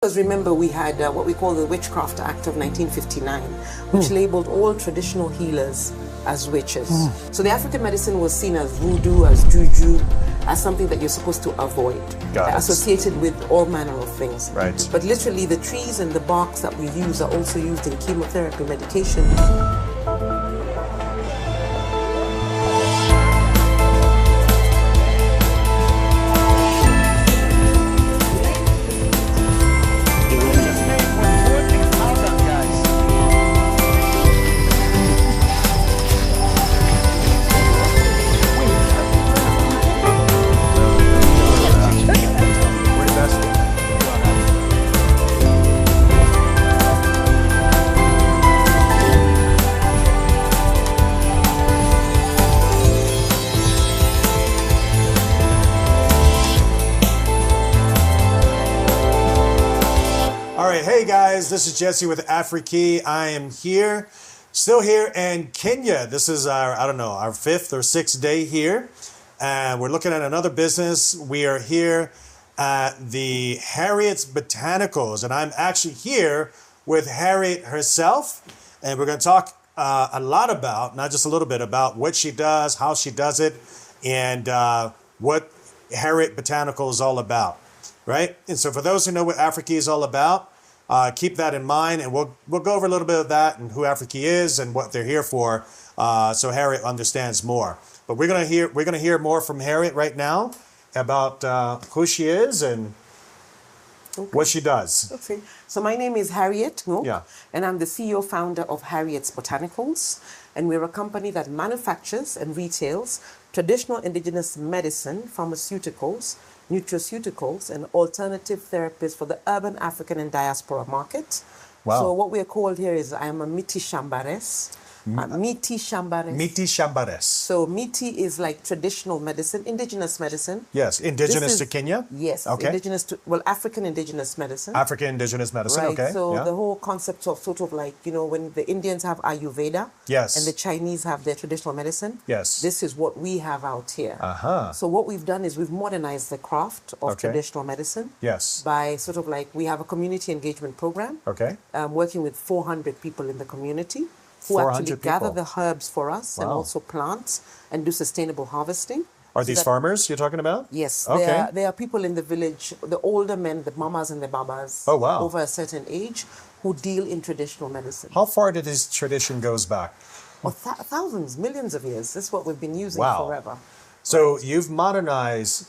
Because remember, we had what we call the Witchcraft Act of 1959, which labeled all traditional healers as witches. So the African medicine was seen as voodoo, as juju, as something that you're supposed to avoid, associated with all manner of things. Right. But literally, the trees and the barks that we use are also used in chemotherapy medication. Hey guys, this is Jesse with Afrikey. I am still here in Kenya. This is our 5th or 6th day here. And we're looking at another business. We are here at the Harriet's Botanicals. And I'm actually here with Harriet herself. And we're going to talk a lot about, not just a little bit, about what she does, how she does it, and what Harriet Botanical is all about, right? And so for those who know what Afrikey is all about, keep that in mind, and we'll go over a little bit of that and who Afrikey is and what they're here for, so Harriet understands more. But we're gonna hear more from Harriet right now about who she is and what she does. Okay. So my name is Harriet, Yeah. and I'm the CEO founder of Harriet's Botanicals, and we're a company that manufactures and retails traditional indigenous medicine, pharmaceuticals, nutraceuticals, and alternative therapies for the urban African and diaspora market. Wow. So what we are called here is I am a Miti Shambares. Miti Shambares. Miti Shambares. So Miti is like traditional medicine, indigenous medicine. Yes, indigenous to Kenya? Yes, okay. Indigenous to, African indigenous medicine. African indigenous medicine, Right, okay. so yeah. the whole concept of sort of like, when the Indians have Ayurveda, Yes. and the Chinese have their traditional medicine, Yes. this is what we have out here. Uh-huh. So what we've done is we've modernized the craft of Okay. traditional medicine Yes. by sort of like, we have a community engagement program, Okay. working with 400 people in the community who 400 actually gather people. the herbs for us and Wow. also plants and do sustainable harvesting. Are So these that- farmers you're talking about? Yes, Okay. there are people in the village, the older men, the mamas and the babas, Oh, wow. over a certain age, who deal in traditional medicine. How far did this tradition goes back? Or thousands, millions of years. This is what we've been using Wow. forever. So you've modernized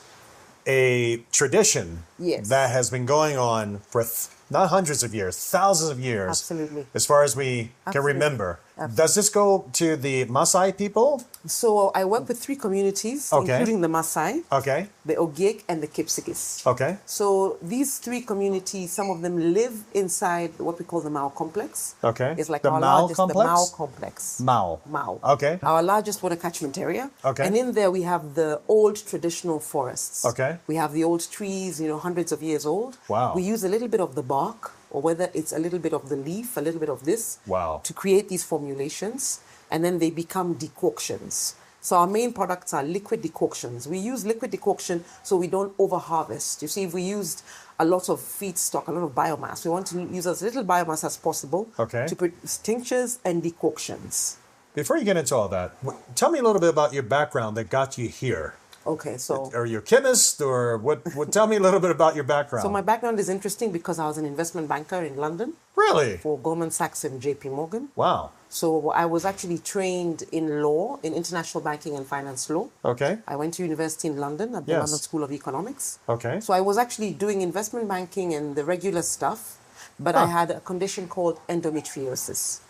a tradition Yes. that has been going on for not hundreds of years, thousands of years. Absolutely. As far as we can Absolutely. remember. Absolutely. Does this go to the Maasai people? So I work with 3 communities, Okay. including the Maasai, Okay. the Ogiek, and the Kipsigis. Okay. So these 3 communities, some of them live inside what we call the Mao complex. Okay. It's like The our Mao largest, complex? the Mao complex. Mao. Mao. Okay. Our largest water catchment area. Okay. And in there we have the old traditional forests. Okay. We have the old trees, hundreds of years old. Wow. We use a little bit of the bark, or whether it's a little bit of the leaf, a little bit of this, Wow. to create these formulations, and then they become decoctions. So our main products are liquid decoctions. We use liquid decoction so we don't over-harvest. You see, if we used a lot of feedstock, a lot of biomass, we want to use as little biomass as possible Okay. to produce tinctures and decoctions. Before you get into all that, tell me a little bit about your background that got you here. Okay, so... Are you a chemist or what? Tell me a little bit about your background. So my background is interesting because I was an investment banker in London Really? for Goldman Sachs and JP Morgan. Wow. So I was actually trained in law, in international banking and finance law. Okay. I went to university in London at the Yes. London School of Economics. Okay. So I was actually doing investment banking and the regular stuff, but I had a condition called endometriosis.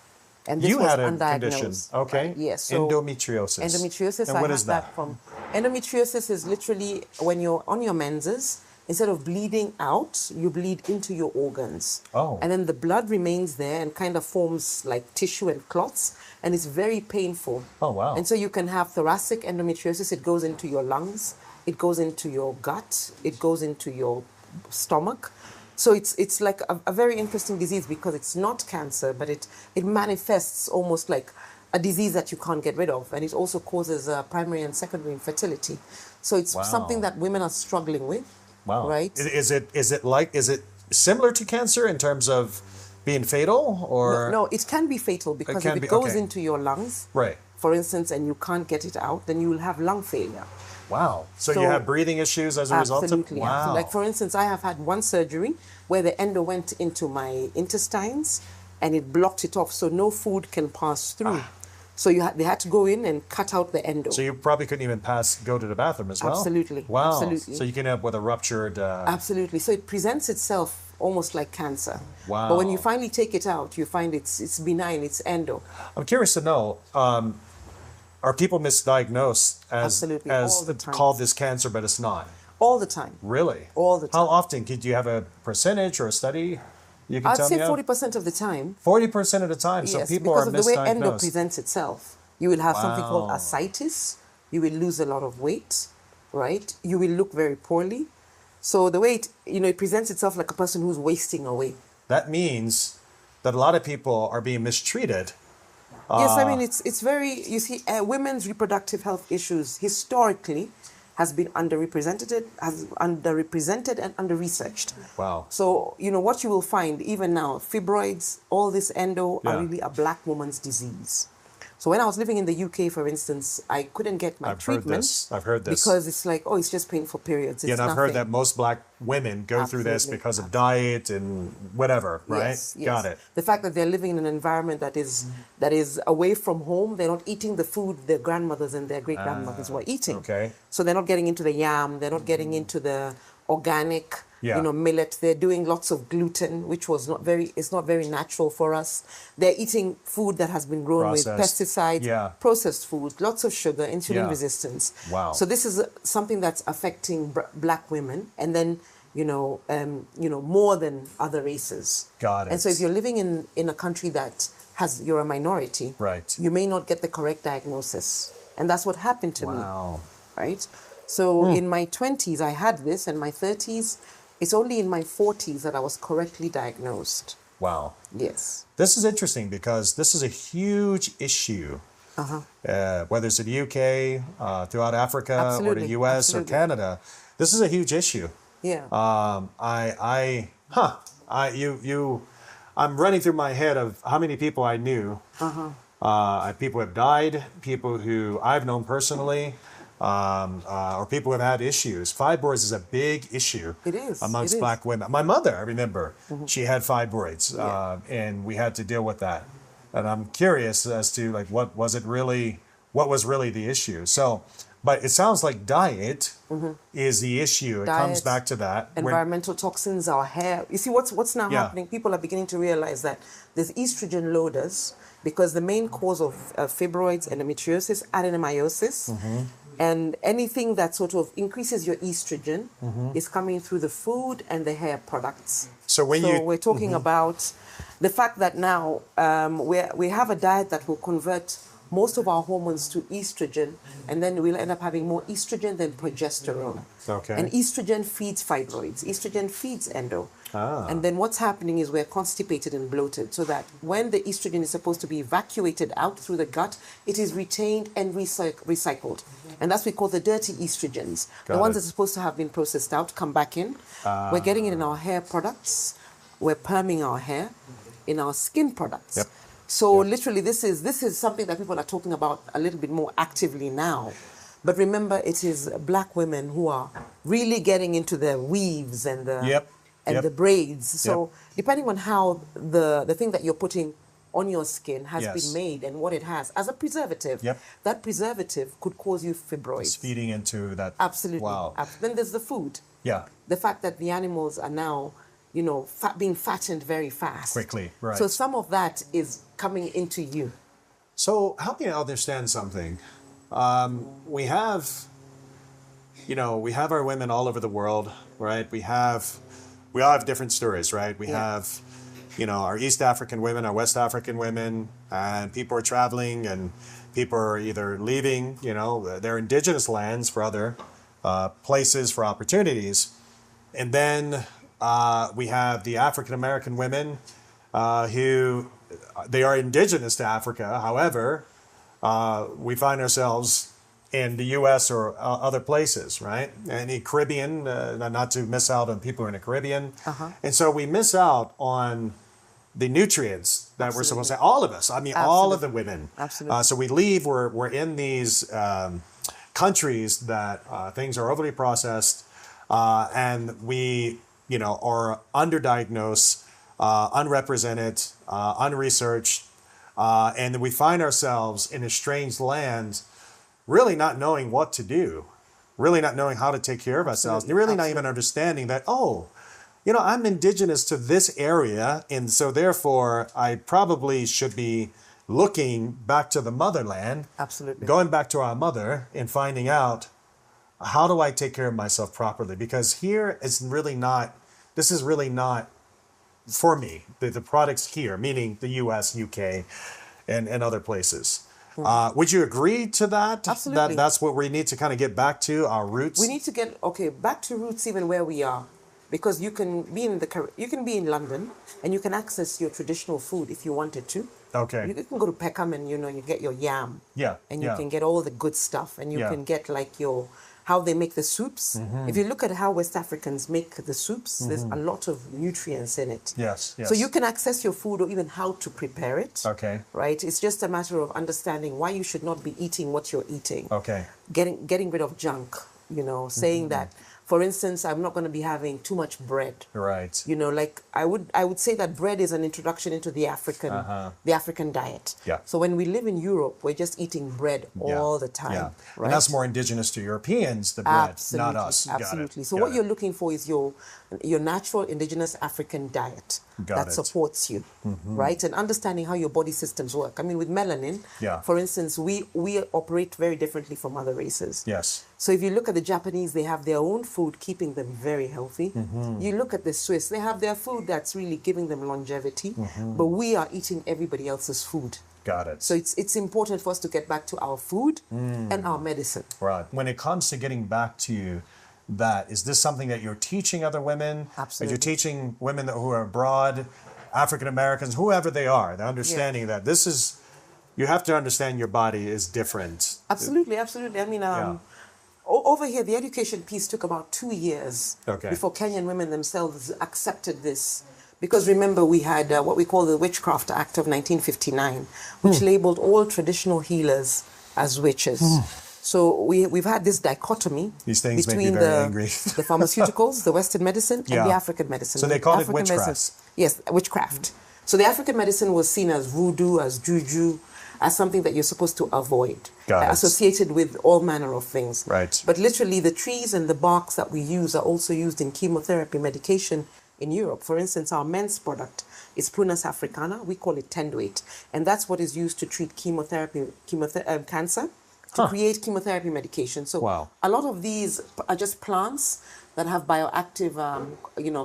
And this You was had a undiagnosed. condition. Okay. Right? Yes. So Endometriosis. endometriosis, And I what had is that? from endometriosis is literally when you're on your menses, instead of bleeding out, you bleed into your organs. Oh. And then the blood remains there and kind of forms like tissue and clots, and it's very painful. Oh, wow. And so you can have thoracic endometriosis. It goes into your lungs, it goes into your gut, it goes into your stomach. So it's like a very interesting disease because it's not cancer, but it manifests almost like a disease that you can't get rid of, and it also causes primary and secondary infertility. So it's Wow. something that women are struggling with. Wow. Right? Is it similar to cancer in terms of being fatal, or No, it can be fatal because can if be- it goes okay. into your lungs, right? for instance, and you can't get it out, then you will have lung failure. Wow. So you So- have breathing issues as a result of Absolutely. wow. Absolutely. Like, for instance, I have had one surgery where the endo went into my intestines and it blocked it off, so no food can pass through. So they had to go in and cut out the endo. So you probably couldn't even go to the bathroom as well. Absolutely. Wow. Absolutely. So you can end up with a ruptured. Absolutely. So it presents itself almost like cancer. Wow. But when you finally take it out, you find it's benign, it's endo. I'm curious to know. Are people misdiagnosed Absolutely, all as the time. called this cancer, but it's not? All the time. Really? All the How time. often? Could you have a percentage or a study you can I'd tell say me? 40% of the time. 40% of the time. So Yes, people because are of the way endo misdiagnosed. presents itself. You will have something called Wow. ascites. You will lose a lot of weight, right? You will look very poorly. So the way it presents itself like a person who's wasting away. That means that a lot of people are being mistreated. Yes, I mean, it's very, you see, women's reproductive health issues historically has been underrepresented and under-researched. Wow. So, what you will find, even now, fibroids, all this endo Yeah. are really a black woman's disease. So when I was living in the UK, for instance, I couldn't get my treatment. I've heard this. Because it's like, it's just painful periods. It's Yeah, and I've heard nothing. that most black women go through this Absolutely. because of diet and whatever, right? Yes, yes. Got it. The fact that they're living in an environment that is away from home, they're not eating the food their grandmothers and their great grandmothers were eating. Okay. So they're not getting into the yam, they're not getting into the organic, Yeah. millet. They're doing lots of gluten, which it's not very natural for us. They're eating food that has been grown with Processed. pesticides, Yeah. processed food, lots of sugar, insulin Yeah. resistance. Wow. So this is something that's affecting black women, and then more than other races. Got it. And so if you're living in a country that you're a minority, Right. you may not get the correct diagnosis, and that's what happened to me. Wow. Right. So in my 20s I had this, and my 30s. It's only in my 40s that I was correctly diagnosed. Wow. Yes. This is interesting because this is a huge issue. Whether it's in the UK, throughout Africa, or the Absolutely, US absolutely. or Canada, this is a huge issue. Yeah. I'm running through my head of how many people I knew. People have died, people who I've known personally, or people who have had issues. Fibroids is a big issue. It is. Amongst It is. black women. My mother, I remember, she had fibroids, and we had to deal with that. And I'm curious as to what was really the issue. So, but it sounds like diet is the issue. It comes Diet, back to that. Environmental toxins, our hair. You see, what's now Yeah. happening? People are beginning to realize that there's estrogen loaders, because the main cause of fibroids, endometriosis, adenomyosis, and anything that sort of increases your estrogen is coming through the food and the hair products. So when we're talking about the fact that now we have a diet that will convert most of our hormones to estrogen, and then we'll end up having more estrogen than progesterone. Okay. And estrogen feeds fibroids. Estrogen feeds endo. Ah. And then what's happening is we're constipated and bloated, so that when the estrogen is supposed to be evacuated out through the gut, it is retained and recycled. And that's what we call the dirty estrogens. Got the ones it. that are supposed to have been processed out come back in. We're getting it in our hair products. We're perming our hair, in our skin products. Yep. So literally, this is something that people are talking about a little bit more actively now. But remember, it is black women who are really getting into the weaves and the the braids. So depending on how the thing that you're putting on your skin has Yes. been made and what it has as a preservative, that preservative could cause you fibroids. It's feeding into that. Absolutely. Wow. Then there's the food. Yeah. The fact that the animals are now, being fattened very fast. Quickly, right. So some of that is coming into you. So help me understand something. We have our women all over the world, right? We all have different stories, right? We have, our East African women, our West African women, and people are traveling, and people are either leaving, their indigenous lands for other places for opportunities. And then we have the African American women who they are indigenous to Africa. However, we find ourselves in the U.S. or other places, right? And the Caribbean, not to miss out on people in the Caribbean. And so we miss out on the nutrients that we're supposed to have. All of us. I mean, all of the women. Absolutely. So we leave, we're in these countries that things are overly processed and we, are underdiagnosed, unrepresented, unresearched, and we find ourselves in a strange land really not knowing what to do, really not knowing how to take care of ourselves, and really not even understanding that, I'm indigenous to this area, and so therefore I probably should be looking back to the motherland, going back to our mother and finding out, how do I take care of myself properly? Because here this is really not for me, the products here, meaning the US, UK, and other places. Would you agree to that? Absolutely. That's what we need to kind of get back to, our roots? We need to get, back to roots even where we are. Because you can be in London and you can access your traditional food if you wanted to. Okay. You can go to Peckham and, you get your yam. Yeah. And you can get all the good stuff. And you can get like how they make the soups. If you look at how West Africans make the soups, there's a lot of nutrients in it. Yes. So you can access your food or even how to prepare it. Okay. Right? It's just a matter of understanding why you should not be eating what you're eating. Okay. Getting rid of junk, saying that, for instance, I'm not going to be having too much bread. Right. Like I would say that bread is an introduction into the African diet. Yeah. So when we live in Europe, we're just eating bread all the time. Yeah. Right? And that's more indigenous to Europeans, the bread, Absolutely, not us. Absolutely. So what you're looking for is your natural indigenous African diet that supports you, right? And understanding how your body systems work. I mean, with melanin, for instance, we operate very differently from other races. Yes. So if you look at the Japanese, they have their own food keeping them very healthy. You look at the Swiss, they have their food that's really giving them longevity, but we are eating everybody else's food. Got it. So it's important for us to get back to our food and our medicine. Right. When it comes to getting back to that, is this something that you're teaching other women? Absolutely. Are you teaching women who are abroad, African Americans, whoever they are, the understanding that this is, you have to understand your body is different. Absolutely, absolutely. I mean, over here, the education piece took about 2 years before Kenyan women themselves accepted this. Because remember, we had what we call the Witchcraft Act of 1959, which labeled all traditional healers as witches. So we've had this dichotomy These things between make me very angry. the pharmaceuticals, the Western medicine, and the African medicine. So they call it African witchcraft. medicine, yes, witchcraft. So the African medicine was seen as voodoo, as juju, as something that you're supposed to avoid, associated with all manner of things. Right. But literally, the trees and the barks that we use are also used in chemotherapy medication in Europe. For instance, our men's product is Prunus africana. We call it tenduate. And that's what is used to treat cancer, to create chemotherapy medication. So a lot of these are just plants that have bioactive,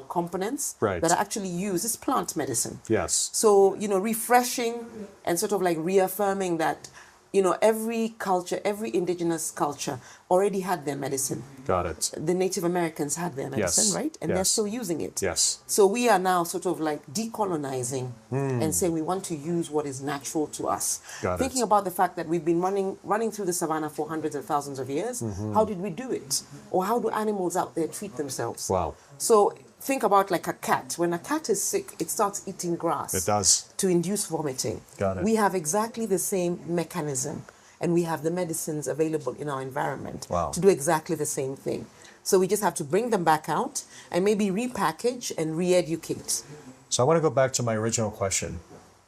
components that are actually used. It's plant medicine. Yes. So, refreshing and sort of like reaffirming that, every culture, every indigenous culture already had their medicine. Got it. The Native Americans had their medicine, right? And they're still using it. Yes. So we are now sort of like decolonizing and saying we want to use what is natural to us. Thinking about the fact that we've been running through the savannah for hundreds of thousands of years. How did we do it? Or how do animals out there treat themselves? Wow. So think about like a cat. When a cat is sick, it starts eating grass. It does. To induce vomiting. Got it. We have exactly the same mechanism. And we have the medicines available in our environment to do exactly the same thing. So we just have to bring them back out and maybe repackage and re-educate. So I want to go back to my original question.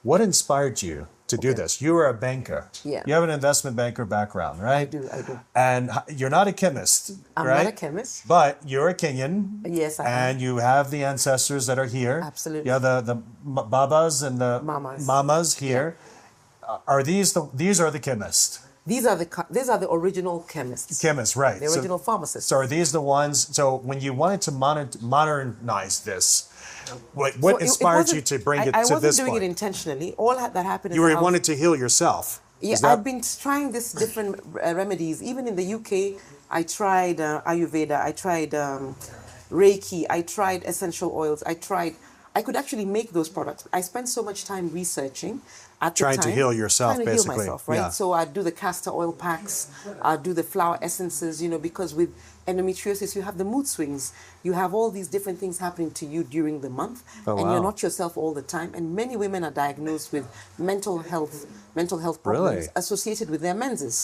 What inspired you to do this? You were a banker. Yeah. You have an investment banker background, right? I do. And you're not a chemist, I'm right? not a chemist. But you're a Kenyan. Yes, I am. And you have the ancestors that are here. Absolutely. You have the babas and the mamas here. Are these are the chemists? These are the original chemists. Chemists, right. The original pharmacists. So are these the ones, so when you wanted to modernize this, what inspired you to bring it to this point? I wasn't doing it intentionally. All that happened is you wanted to heal yourself. Yeah, I've been trying these different remedies. Even in the UK, I tried Ayurveda, I tried Reiki, I tried essential oils, I I could actually make those products. I spent so much time researching at the Trying to time, heal yourself, trying to basically. heal myself, right? Yeah. So I'd do the castor oil packs, I'd do the flower essences, you know, because with endometriosis, you have the mood swings. You have all these different things happening to you during the month, and you're not yourself all the time. And many women are diagnosed with mental health problems associated with their menses.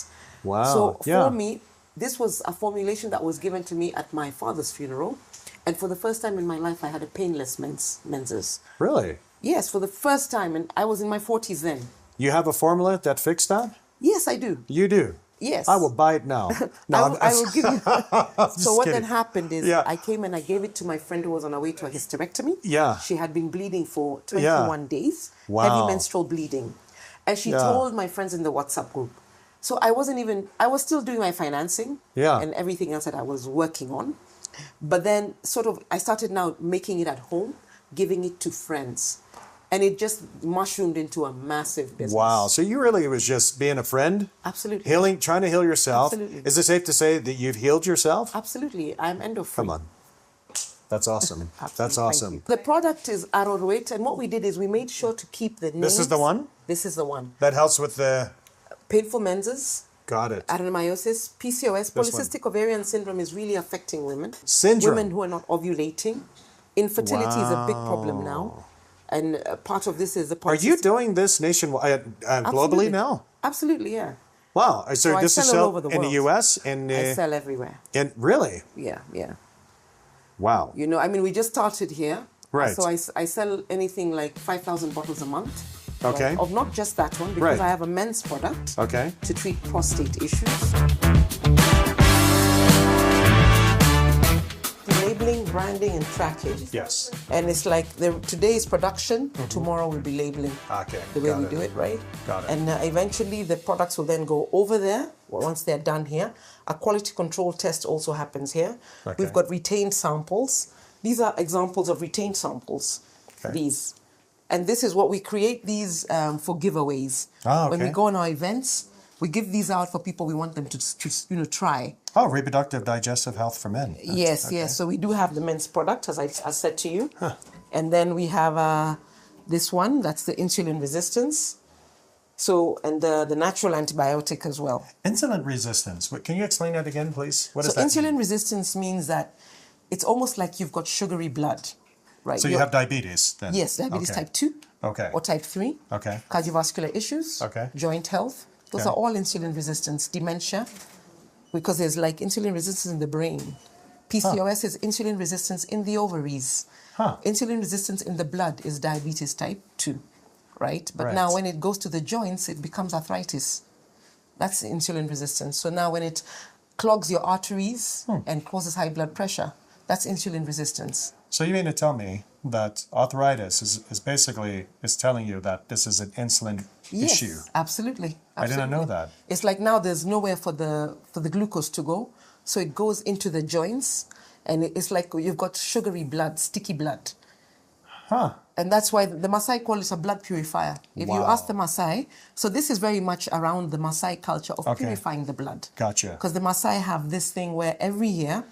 Wow. So for me, this was a formulation that was given to me at my father's funeral. And for the first time in my life, I had a painless menses. Really? Yes, for the first time. And I was in my 40s then. You have a formula that fixed that? Yes, I do. You do? Yes. I will buy it now. No, I will give you. So what kidding. then happened is I came and I gave it to my friend who was on her way to a hysterectomy. Yeah. She had been bleeding for 21 days. Wow. Heavy menstrual bleeding. And she told my friends in the WhatsApp group. So I was still doing my financing and everything else that I was working on. But then I started now making it at home, giving it to friends. And it just mushroomed into a massive business. Wow. So you really was just being a friend? Absolutely. Trying to heal yourself? Absolutely. Is it safe to say that you've healed yourself? Absolutely. I'm endo-free. Come on. That's awesome. That's awesome. The product is arrowroot, and what we did is we made sure to keep the names. This is the one? This is the one. That helps with the... Painful menses. Got it. Adenomyosis, PCOS, polycystic ovarian syndrome is really affecting women. Syndrome? Women who are not ovulating. Infertility is a big problem now. And part of this is the Are you doing this nationwide, globally now? Absolutely, yeah. Wow. So this is all over the in the world. U.S.? I sell everywhere. Really? Yeah. Wow. You know, I mean, we just started here. Right. So I sell anything like 5,000 bottles a month. Okay. Right? Of not just that one, because I have a men's product to treat prostate issues. Labeling, branding, and tracking. Yes. And it's like today is production, tomorrow will be labeling. Okay. The way we do it, right? Got it. And eventually the products will then go over there once they're done here. A quality control test also happens here. Okay. We've got retained samples. These are examples of retained samples. Okay. These. And this is what we create these for giveaways. Oh, okay. When we go on our events, we give these out for people we want them to try. Oh, reproductive digestive health for men. Yes. So we do have the men's product, as I said to you. Huh. And then we have this one, that's the insulin resistance. So, and the natural antibiotic as well. Insulin resistance. Can you explain that again, please? What does so that insulin mean? resistance means that it's almost like you've got sugary blood. Right. So you have diabetes then? Yes, diabetes type 2 or type 3, cardiovascular issues, joint health. Those are all insulin resistance, dementia, because there's like insulin resistance in the brain. PCOS is insulin resistance in the ovaries. Insulin resistance in the blood is diabetes type 2, right? But now when it goes to the joints, it becomes arthritis. That's insulin resistance. So now when it clogs your arteries and causes high blood pressure, that's insulin resistance. So you mean to tell me that arthritis is basically telling you that this is an insulin issue? Absolutely. I didn't know that. It's like now there's nowhere for the glucose to go, so it goes into the joints, and it's like you've got sugary blood, sticky blood. And that's why the Maasai call it a blood purifier. If you ask the Maasai, so this is very much around the Maasai culture of purifying the blood. Gotcha. Because the Maasai have this thing where every year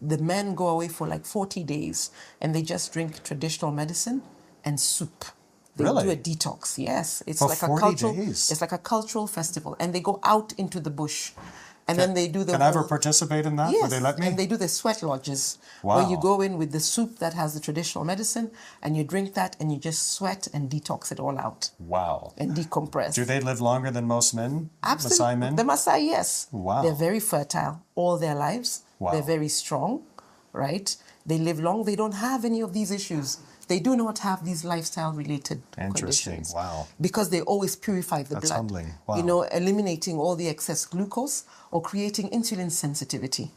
the men go away for like 40 days and they just drink traditional medicine and soup. They do a detox. Yes, it's like a cultural. It's like a cultural festival, and they go out into the bush, and then they do the. Can I ever participate in that? Yes, Would they let me? And they do the sweat lodges, where you go in with the soup that has the traditional medicine, and you drink that, and you just sweat and detox it all out. Wow. And decompress. Do they live longer than most men? Absolutely. Maasai men? The Maasai, yes. Wow. They're very fertile all their lives. Wow. They're very strong, right? They live long. They don't have any of these issues. They do not have these lifestyle-related conditions. Wow. Because they always purify the blood. That's humbling. Wow. You know, eliminating all the excess glucose or creating insulin sensitivity.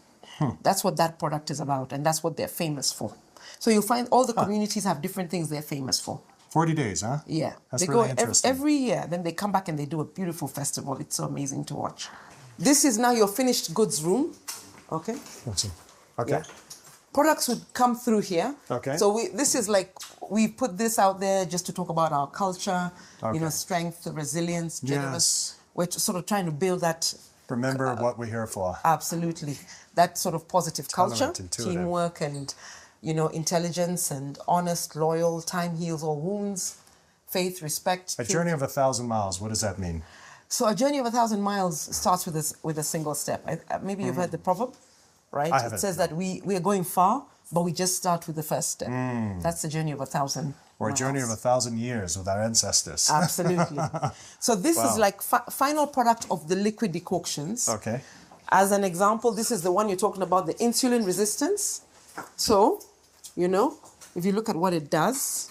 That's what that product is about, and that's what they're famous for. So you'll find all the communities have different things they're famous for. 40 days, huh? Yeah. That's they really go interesting. every year, then they come back and they do a beautiful festival. It's so amazing to watch. This is now your finished goods room. Okay. Let's see. Okay. Yeah. Products would come through here. Okay. So this is like, we put this out there just to talk about our culture, you know, strength, resilience, generous. We're sort of trying to build that. Remember what we're here for. Absolutely. That sort of positive culture, Intuitive. teamwork, and you know, intelligence and honest, loyal, time heals all wounds, faith, respect. A journey of 1,000 miles. What does that mean? So a journey of 1,000 miles starts with a single step. Maybe you've heard the proverb, right? I haven't. It says that we are going far, but we just start with the first step. That's the journey of 1,000 Or a miles. journey of 1,000 years with our ancestors. Absolutely. So this is like final product of the liquid decoctions. Okay. As an example, this is the one you're talking about, the insulin resistance. So, you know, if you look at what it does,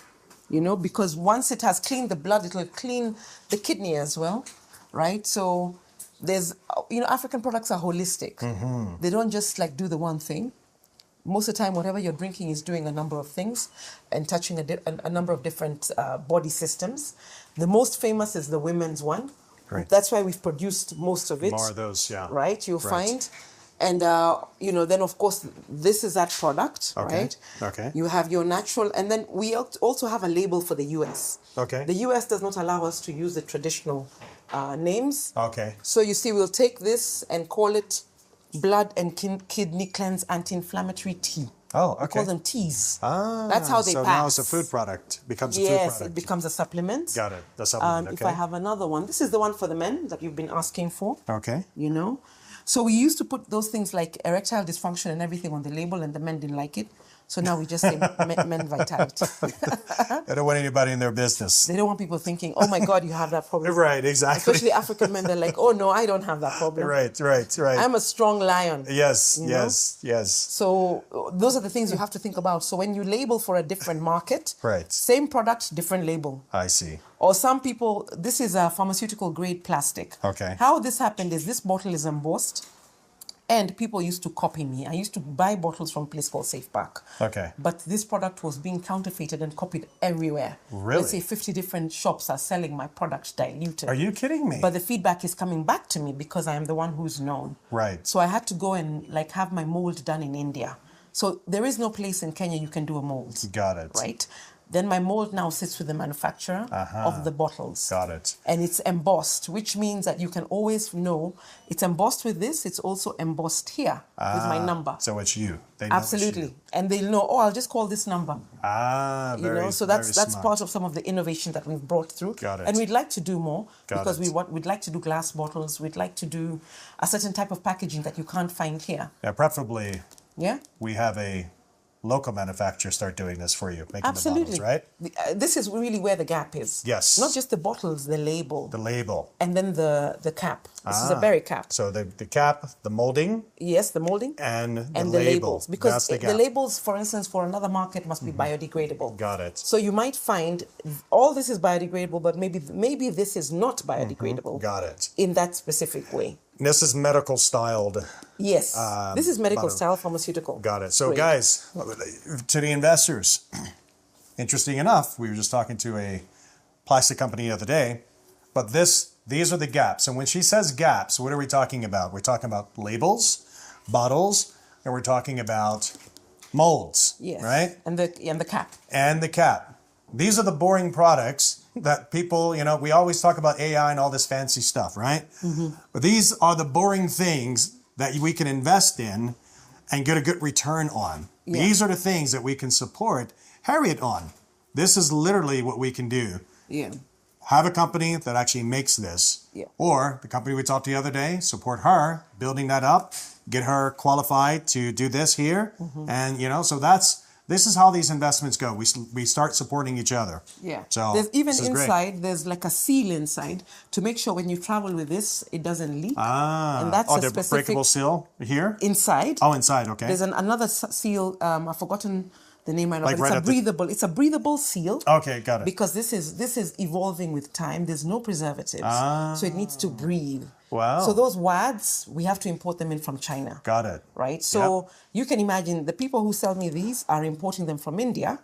you know, because once it has cleaned the blood, it will clean the kidney as well, right? So there's, you know, African products are holistic. They don't just like do the one thing. Most of the time, whatever you're drinking is doing a number of things and touching a number of different body systems. The most famous is the women's one. Right. That's why we've produced most of it. More of those, yeah. Right, you'll find. And, you know, then, of course, this is that product, right? Okay. You have your natural, and then we also have a label for the U.S. Okay. The U.S. does not allow us to use the traditional names. Okay. So, you see, we'll take this and call it blood and kidney cleanse anti-inflammatory tea. Oh, okay. We call them teas. Ah, that's how they so pass. now it's a food product. Becomes a food Yes, product. it becomes a supplement. Got it. The supplement, okay. If I have another one, this is the one for the men that you've been asking for. Okay. You know? So we used to put those things like erectile dysfunction and everything on the label, and the men didn't like it. So now we just say men vitality. They don't want anybody in their business. They don't want people thinking, oh my God, you have that problem. Right, exactly. Especially African men, they're like, oh no, I don't have that problem. Right. I'm a strong lion. Yes. So those are the things you have to think about. So when you label for a different market, Right. same product, different label. I see. Or some people, this is a pharmaceutical grade plastic. Okay. How this happened is this bottle is embossed, and people used to copy me. I used to buy bottles from a place called Safe Park. Okay. But this product was being counterfeited and copied everywhere. Really? Let's say 50 different shops are selling my product diluted. Are you kidding me? But the feedback is coming back to me because I am the one who's known. Right. So I had to go and like have my mold done in India. So there is no place in Kenya you can do a mold. Got it. Right? Then my mold now sits with the manufacturer of the bottles. Got it. And it's embossed, which means that you can always know it's embossed with this. It's also embossed here with my number. So it's you. They know it's Absolutely. you. And they'll know, oh, I'll just call this number. Very, You know, so very that's smart. part of some of the innovation that we've brought through. Got it. And we'd like to do more because it. we'd like to do glass bottles. We'd like to do a certain type of packaging that you can't find here. Yeah, preferably Yeah? we have a local manufacturer start doing this for you, making Absolutely. the bottles, right? This is really where the gap is. Yes. Not just the bottles, the label. The label. And then the cap. This is a berry cap. So the cap, the molding, Yes, the molding. and the And the label. labels. Because That's the the gap. labels, for instance, for another market must be biodegradable. Got it. So you might find all this is biodegradable, but maybe this is not biodegradable. Got it. In that specific way. This is medical styled. Yes. This is medical bottle. style pharmaceutical. Got it. So grade. guys, to the investors, interesting enough, we were just talking to a plastic company the other day, but these are the gaps. And when she says gaps, what are we talking about? We're talking about labels, bottles, and we're talking about molds, Yes. right? And the cap. And the cap. These are the boring products that people, you know, we always talk about AI and all this fancy stuff, right? But these are the boring things that we can invest in and get a good return on. Yeah. These are the things that we can support Harriet on. This is literally what we can do. Yeah. Have a company that actually makes this. Yeah. Or the company we talked to the other day, support her, building that up, get her qualified to do this here. And, you know, so this is how these investments go. We start supporting each other. Yeah. So there's even this is great. inside, there's like a seal inside to make sure when you travel with this, it doesn't leak. And that's a the specific breakable seal here? inside. Oh, inside, okay. There's another seal. I've forgotten the name. I know, Like but right it's a at the- breathable. It's a breathable seal. Okay, got it. Because this is evolving with time. There's no preservatives, so it needs to breathe. Wow. So those wads, we have to import them in from China. Got it. Right. So you can imagine the people who sell me these are importing them from India,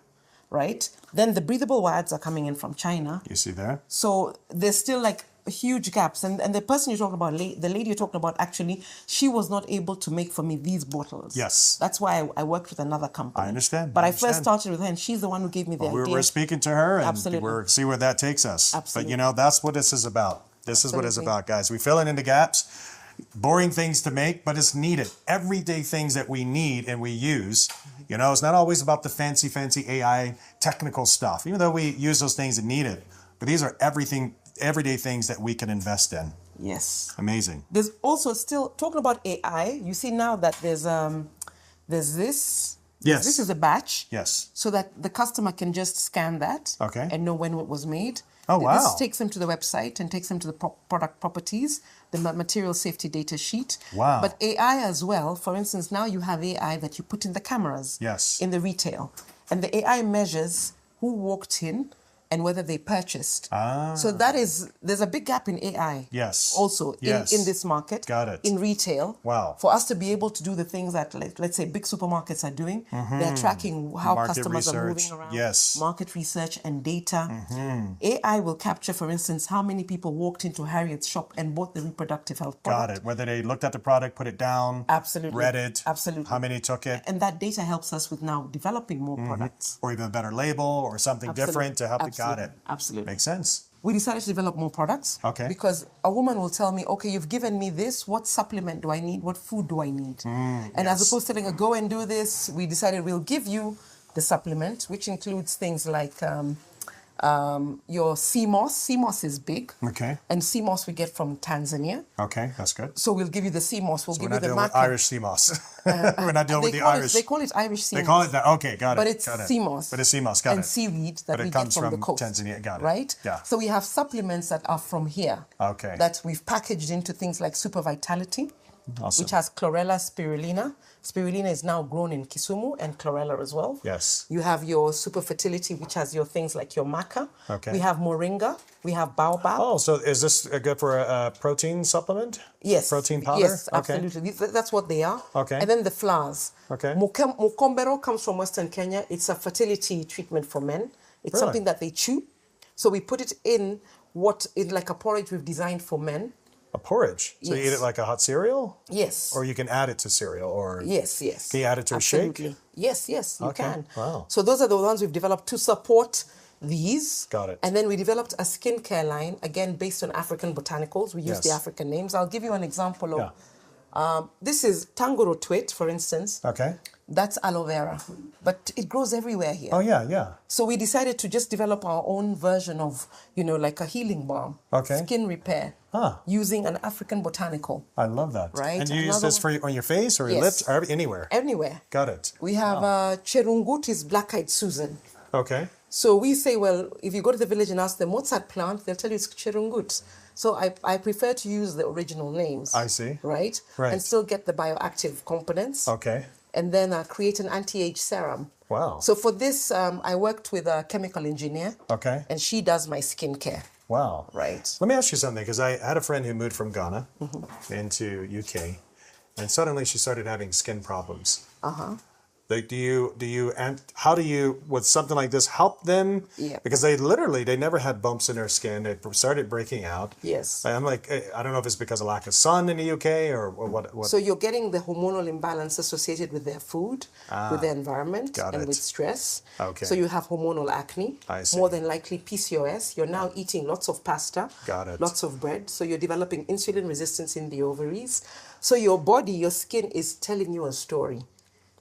right? Then the breathable wads are coming in from China. You see there? So there's still like huge gaps. And the person you're talking about, the lady you're talking about, actually, she was not able to make for me these bottles. Yes. That's why I worked with another company. I understand. But I I first understand. started with her, and she's the one who gave me the idea. We're speaking to her, and Absolutely. we're see where that takes us. Absolutely. But, you know, that's what this is about. This is what it's Absolutely. about, guys. We fill in the gaps. boring things to make, but it's needed. Everyday things that we need and we use. You know, it's not always about the fancy AI technical stuff, even though we use those things and need it. But these are everyday things that we can invest in. Yes. Amazing. There's also still, talking about AI, you see now that there's this. Yes. This is a batch. Yes. So that the customer can just scan that. Okay. And know when it was made. Oh, wow. This takes them to the website and takes them to the product properties, the material safety data sheet. Wow. But AI as well, for instance, now you have AI that you put in the cameras. Yes. In the retail. And the AI measures who walked in and whether they purchased. So there's a big gap in AI. Yes. Also in this market. Got it. In retail. Wow. For us to be able to do the things that, let's say, big supermarkets are doing. They're tracking how Market customers are research. moving around. Yes. Market research and data. AI will capture, for instance, how many people walked into Harriet's shop and bought the reproductive health product. Got it. Whether they looked at the product, put it down. Absolutely. Read it. Absolutely. How many took it. And that data helps us with now developing more products. Or even a better label or something different to help it. Got it. Absolutely. Makes sense. We decided to develop more products. Okay. Because a woman will tell me, okay, you've given me this. What supplement do I need? What food do I need? And as opposed to telling her, go and do this, we decided we'll give you the supplement, which includes things like your sea moss. Sea moss is big. Okay. And sea moss we get from Tanzania. Okay, that's good. So we'll give you the sea moss. We'll give you the We're not dealing with Irish sea moss. We're not dealing with the Irish. They call it Irish sea moss. They call it that. Okay, got it. But it's got it. sea moss. But it's sea moss, got it. And seaweed that But it we comes get from the coast. Tanzania, got it. Right? Yeah. So we have supplements that are from here. Okay. That we've packaged into things like Super Vitality, Awesome. which has chlorella spirulina. Spirulina is now grown in Kisumu and chlorella as well. Yes. You have your Super Fertility, which has your things like your maca. Okay. We have moringa. We have baobab. Oh, so is this good for a protein supplement? Yes. Protein powder? Yes, Okay. absolutely. That's what they are. Okay. And then the flowers. Okay. Mukombero comes from Western Kenya. It's a fertility treatment for men. It's Really? something that they chew. So we put it in like a porridge we've designed for men. A porridge? So you Yes. eat it like a hot cereal? Yes. Or you can add it to cereal? Or Yes, yes. Can you add it to Absolutely. a shake? Yes, you Okay. can. Wow. So those are the ones we've developed to support these. Got it. And then we developed a skincare line, again, based on African botanicals. We use the Yes. African names. I'll give you an example of... Yeah. This is Tangoro Twit, for instance. Okay. That's aloe vera. But it grows everywhere here. Oh, yeah. So we decided to just develop our own version of, like a healing balm. Okay. Skin repair. Using an African botanical. I love that. Right. And you use this on your face or your Yes. lips or anywhere? Anywhere. Got it. We have Cherungut is black-eyed Susan. Okay. So we say, well, if you go to the village and ask them, what's that plant? They'll tell you it's Cherungut. So I prefer to use the original names. I see. Right? Right. And still get the bioactive components. Okay. And then create an anti-age serum. Wow. So for this, I worked with a chemical engineer. Okay. And she does my skincare. Wow. Right. Let me ask you something, because I had a friend who moved from Ghana into UK, and suddenly she started having skin problems. Like, how do you, with something like this, help them? Yeah. Because they never had bumps in their skin. They started breaking out. Yes. I'm like, I don't know if it's because of lack of sun in the UK or what. So you're getting the hormonal imbalance associated with their food, with their environment, Got and it. with stress. Okay. So you have hormonal acne. I see. More than likely PCOS. You're now eating lots of pasta. Got it. Lots of bread. So you're developing insulin resistance in the ovaries. So your body, your skin is telling you a story.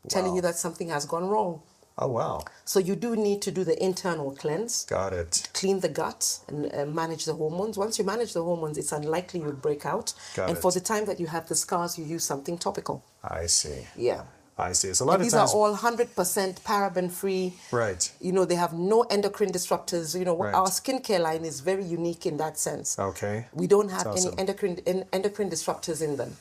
Telling you that something has gone wrong. Oh, wow. So you do need to do the internal cleanse. Got it. Clean the gut and manage the hormones. Once you manage the hormones, it's unlikely you'll break out. Got and it. for the time that you have the scars, you use something topical. I see. Yeah. I see. It's a lot of These times. are all 100% paraben-free. Right. They have no endocrine disruptors. Right. Our skincare line is very unique in that sense. Okay. We don't have That's any awesome. endocrine disruptors in them.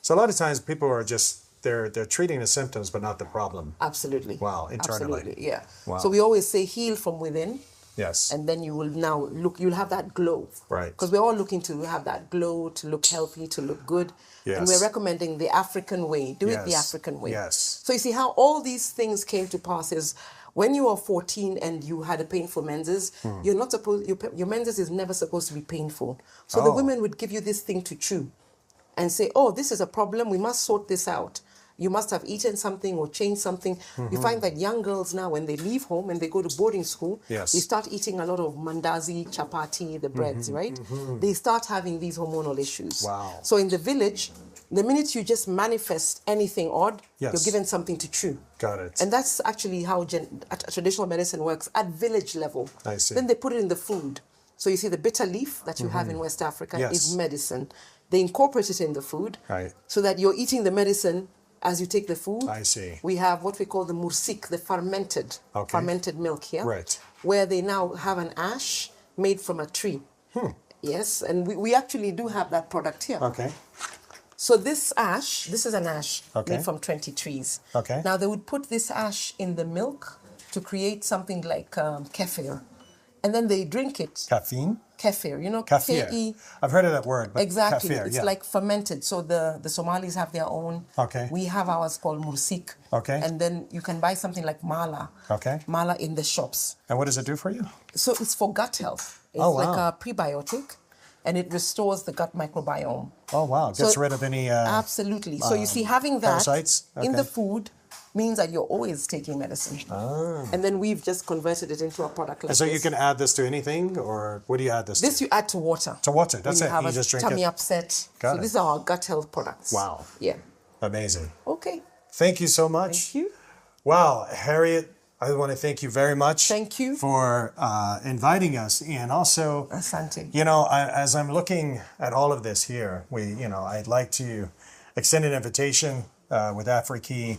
So a lot of times people are just they're treating the symptoms but not the problem. Absolutely. Wow, internally. Absolutely, yeah. Wow. So we always say heal from within. Yes. And then you will now you'll have that glow. Right. Because we're all looking to have that glow, to look healthy, to look good. Yes. And we're recommending the African way. Do it the Yes. African way. Yes. So you see how all these things came to pass is when you are 14 and you had a painful menses, you're not supposed your menses is never supposed to be painful. So the Oh. women would give you this thing to chew and say, oh, this is a problem, we must sort this out. you must have eaten something or changed something. You find that young girls now, when they leave home and they go to boarding school, Yes. they start eating a lot of mandazi, chapati, the breads, right? They start having these hormonal issues. Wow. So in the village, the minute you just manifest anything odd, Yes. you're given something to chew. Got it. And that's actually how traditional medicine works at village level. I see. Then they put it in the food. So you see the bitter leaf that you have in West Africa Yes. is medicine. They incorporate it in the food Right. so that you're eating the medicine as you take the food. I see. We have what we call the mursik, the fermented milk here. Right. Where they now have an ash made from a tree. Yes, and we actually do have that product here. Okay. So this is an ash Okay. made from 20 trees. Okay. Now they would put this ash in the milk to create something like kefir. And then they drink it. Caffeine? Kefir, you know, Kefir. K-E. I've heard of that word, but Exactly. kefir, It's yeah. like fermented. So the Somalis have their own. Okay. We have ours called mursik. Okay. And then you can buy something like mala. Okay. Mala in the shops. And what does it do for you? So it's for gut health. It's Oh, like wow. a prebiotic, and it restores the gut microbiome. Oh, wow. Gets So- rid of any... Absolutely. So you see, having that parasites? in Okay. the food means that you're always taking medicine. And then we've just converted it into a product like and so this. you can add this to anything, or what do you add this to? This you add to water. To water, that's when it. You have You a just drink tummy it. upset. Got So it. these are our gut health products. Wow. Yeah. Amazing. Okay. Thank you so much. Thank you. Wow, Harriet, I want to thank you very much. Thank you. For inviting us. And also, Asante. you know, as I'm looking at all of this here, I'd like to extend an invitation with Afriki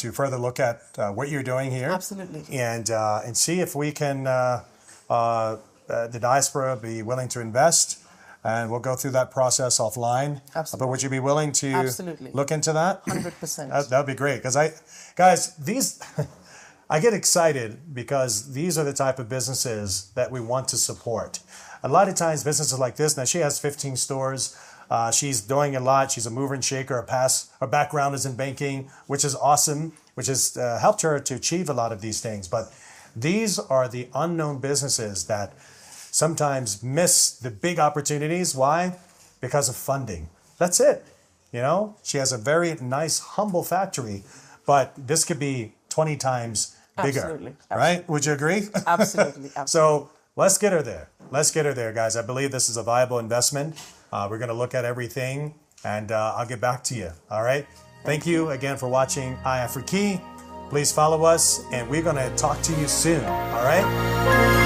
to further look at what you're doing here. Absolutely. And see if we can, the diaspora, be willing to invest. And we'll go through that process offline. Absolutely. But would you be willing to Absolutely. look into that? 100%. That'd be great. Because these, I get excited because these are the type of businesses that we want to support. A lot of times businesses like this, now she has 15 stores. She's doing a lot. She's a mover and shaker. Her background is in banking, which is awesome, which has helped her to achieve a lot of these things. But these are the unknown businesses that sometimes miss the big opportunities. Why? Because of funding. That's it. You know, she has a very nice, humble factory, but this could be 20 times bigger. Absolutely. Right? Would you agree? Absolutely. Absolutely. So let's get her there. Let's get her there, guys. I believe this is a viable investment. We're going to look at everything, and I'll get back to you. All right? Thank you again for watching iAfriki. Please follow us, and we're going to talk to you soon. All right?